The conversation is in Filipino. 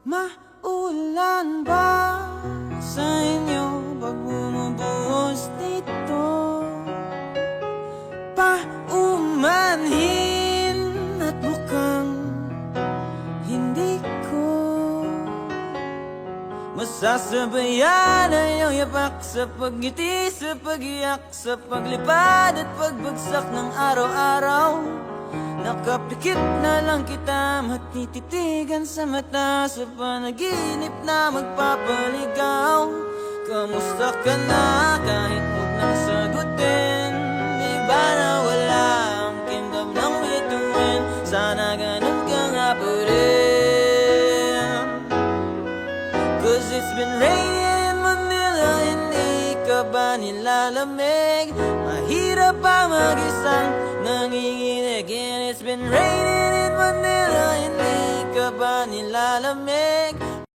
Maulan ba sa inyo pag bumubuhos dito? Paumanhin at mukhang hindi ko masasabayan ang iyong yapak sa pagngiti, sa pag-iyak, sa paglipad at pagbagsak ng araw-araw. Nakapikit na lang kita, matititigan sa mata, sa panaginip na magpapaligaw. Kamusta ka na kahit huwag nang sagutin? Di ba na wala ang kingdom ng bituin? Sana ganun ka nga pa rin. Cause it's been raining in Manila, hindi ka ba nilalamig? Mahirap pa mag-isang nanginginig. And it's been raining in Manila, hindi ka ba nilalamig?